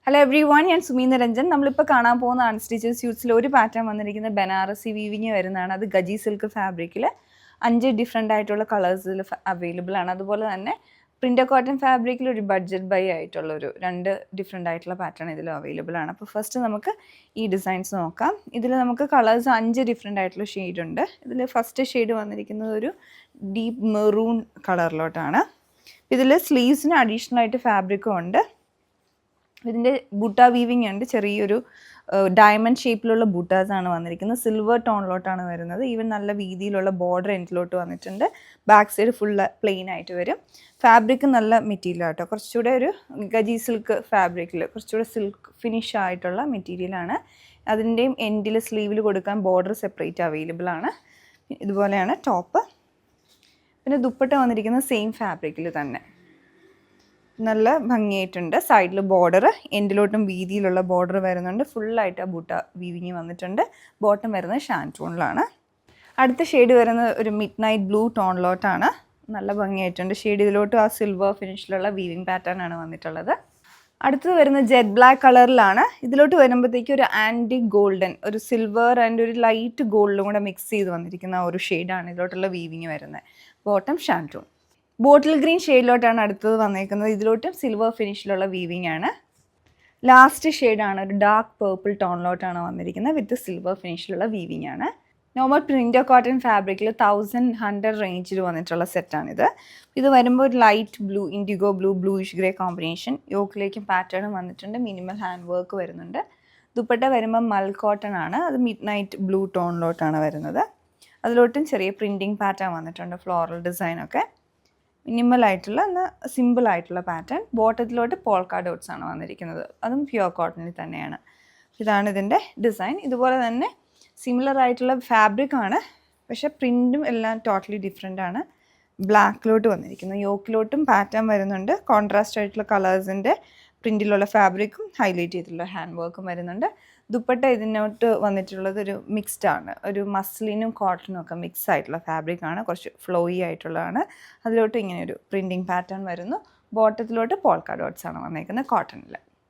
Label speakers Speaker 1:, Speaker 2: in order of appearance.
Speaker 1: Hello every one, ഞാൻ സുമി നിരഞ്ജൻ. നമ്മളിപ്പോൾ കാണാൻ പോകുന്ന അൺസ്റ്റിച്ചഡ് സ്യൂട്ട്സിൽ ഒരു പാറ്റേൺ വന്നിരിക്കുന്നത് ബനാറസി വീവിങ് വരുന്നതാണ്. അത് ഗജി സിൽക്ക് ഫാബ്രിക്കിൽ 5 ഡിഫറെൻ്റ് ആയിട്ടുള്ള കളേഴ്സിൽ അവൈലബിൾ ആണ്. അതുപോലെ തന്നെ പ്രിൻ്റ് കോട്ടൺ ഫാബ്രിക്കിൽ ഒരു ബഡ്ജറ്റ് ബൈ ആയിട്ടുള്ള ഒരു 2 ഡിഫറെൻ്റ് ആയിട്ടുള്ള പാറ്റേൺ ഇതിൽ അവൈലബിൾ ആണ്. അപ്പോൾ ഫസ്റ്റ് നമുക്ക് ഈ ഡിസൈൻസ് നോക്കാം. ഇതിൽ നമുക്ക് കളേഴ്സ് 5 ഡിഫറെൻ്റ് ആയിട്ടുള്ള ഷെയ്ഡ് ഉണ്ട്. ഇതിൽ ഫസ്റ്റ് ഷെയ്ഡ് വന്നിരിക്കുന്നത് ഒരു ഡീപ്പ് മെറൂൺ കളറിലോട്ടാണ്. ഇതിൽ സ്ലീവ്സിന് അഡീഷണൽ ആയിട്ട് ഫാബ്രിക്കും ഉണ്ട്. ഇതിൻ്റെ ബൂട്ട വീവിങ് ഉണ്ട്. ചെറിയൊരു ഡയമണ്ട് ഷേപ്പിലുള്ള ബൂട്ടാസാണ് വന്നിരിക്കുന്നത്. സിൽവർ ടോണിലോട്ടാണ് വരുന്നത്. ഈവൻ നല്ല വീതിയിലുള്ള ബോർഡർ എൻഡിലോട്ട് വന്നിട്ടുണ്ട്. ബാക്ക് സൈഡ് ഫുള്ള് പ്ലെയിൻ ആയിട്ട് വരും. ഫാബ്രിക് നല്ല മെറ്റീരിയൽ ആട്ടോ. കുറച്ചുകൂടെ ഒരു ഗജി സിൽക്ക് ഫാബ്രിക്കിൽ കുറച്ചുകൂടെ സിൽക്ക് ഫിനിഷ് ആയിട്ടുള്ള മെറ്റീരിയലാണ്. അതിൻ്റെയും എൻഡിൽ സ്ലീവിൽ കൊടുക്കാൻ ബോർഡർ സെപ്പറേറ്റ് അവൈലബിൾ ആണ്. ഇതുപോലെയാണ് ടോപ്പ്. പിന്നെ ദുപ്പട്ട വന്നിരിക്കുന്നത് സെയിം ഫാബ്രിക്കിൽ തന്നെ നല്ല ഭംഗിയായിട്ടുണ്ട്. സൈഡിൽ ബോർഡർ, എൻഡിലോട്ടും വീതിയിലുള്ള ബോർഡർ വരുന്നുണ്ട്. ഫുള്ളായിട്ട് ആ ബൂട്ട വീവിങ് വന്നിട്ടുണ്ട്. ബോട്ടം വരുന്നത് ഷാൻറ്റൂണിലാണ്. അടുത്ത ഷെയ്ഡ് വരുന്നത് ഒരു മിഡ് നൈറ്റ് ബ്ലൂ ടോണിലോട്ടാണ്. നല്ല ഭംഗിയായിട്ടുണ്ട് ഷെയ്ഡ്. ഇതിലോട്ട് ആ സിൽവർ ഫിനിഷിലുള്ള വീവിങ് പാറ്റേൺ ആണ് വന്നിട്ടുള്ളത്. അടുത്തത് വരുന്നത് ജെറ്റ് ബ്ലാക്ക് കളറിലാണ്. ഇതിലോട്ട് വരുമ്പോഴത്തേക്കും ഒരു ആൻറ്റിക് ഗോൾഡൻ, ഒരു സിൽവർ ആൻഡ് ഒരു ലൈറ്റ് ഗോൾഡും കൂടെ മിക്സ് ചെയ്ത് വന്നിരിക്കുന്ന ഒരു ഷെയ്ഡാണ് ഇതിലോട്ടുള്ള വീവിങ് വരുന്നത്. Bottom shantoon. ബോട്ടിൽ ഗ്രീൻ ഷെയ്ഡിലോട്ടാണ് അടുത്തത് വന്നേക്കുന്നത്. ഇതിലോട്ടും സിൽവർ ഫിനിഷിലുള്ള വീവിങ് ആണ്. ലാസ്റ്റ് ഷെയ്ഡാണ് ഒരു ഡാർക്ക് പേർപ്പിൾ ടോണിലോട്ടാണ് വന്നിരിക്കുന്നത്. വിത്ത് സിൽവർ ഫിനിഷിലുള്ള വീവിങ് ആണ്. നോർമൽ പ്രിൻ്റ് കോട്ടൺ ഫാബ്രിക്കിൽ 1100 റേഞ്ചിൽ വന്നിട്ടുള്ള സെറ്റാണിത്. ഇത് വരുമ്പോൾ ഒരു light blue, indigo blue, bluish grey combination. യോക്കിലേക്കും പാറ്റേണും വന്നിട്ടുണ്ട്. മിനിമൽ ഹാൻഡ് വർക്ക് വരുന്നുണ്ട്. ദുപ്പട്ട വരുമ്പോൾ മൽ കോട്ടൺ ആണ്. അത് മിഡ് നൈറ്റ് ബ്ലൂ ടോണിലോട്ടാണ് വരുന്നത്. അതിലോട്ടും ചെറിയ പ്രിൻറ്റിങ് പാറ്റേൺ വന്നിട്ടുണ്ട്. ഫ്ലോറൽ ഡിസൈനൊക്കെ മിനിമലായിട്ടുള്ള എന്നാൽ സിമ്പിളായിട്ടുള്ള പാറ്റേൺ. ബോട്ടത്തിലോട്ട് പോൾക്ക ഡോട്ട്സ് ആണ് വന്നിരിക്കുന്നത്. അതും പ്യുവർ കോട്ടണിൽ തന്നെയാണ്. ഇതാണ് ഇതിൻ്റെ ഡിസൈൻ. ഇതുപോലെ തന്നെ സിമിലർ ആയിട്ടുള്ള ഫാബ്രിക് ആണ്, പക്ഷേ പ്രിൻറ്റും എല്ലാം ടോട്ടലി ഡിഫറെൻ്റ് ആണ്. ബ്ലാക്കിലോട്ട് വന്നിരിക്കുന്നു. യോക്കിലോട്ടും പാറ്റേൺ വരുന്നുണ്ട്. കോൺട്രാസ്റ്റ് ആയിട്ടുള്ള കളേഴ്സിൻ്റെ പ്രിൻറ്റിലുള്ള ഫാബ്രിക്കും ഹൈലൈറ്റ് ചെയ്തിട്ടുള്ള ഹാൻഡ് വർക്കും വരുന്നുണ്ട്. ദുപ്പട്ട ഇതിനോട്ട് വന്നിട്ടുള്ളത് ഒരു മിക്സ്ഡ് ആണ്. ഒരു മസ്ലിനും കോട്ടണും ഒക്കെ മിക്സ് ആയിട്ടുള്ള ഫാബ്രിക് ആണ്. കുറച്ച് ഫ്ലോയി ആയിട്ടുള്ളതാണ്. അതിലോട്ട് ഇങ്ങനെ ഒരു പ്രിൻറ്റിങ് പാറ്റേൺ വരുന്നു. ബോട്ടത്തിലോട്ട് പോൾക്ക ഡോട്ട്സ് ആണ് വന്നേക്കുന്നത് കോട്ടണിൽ.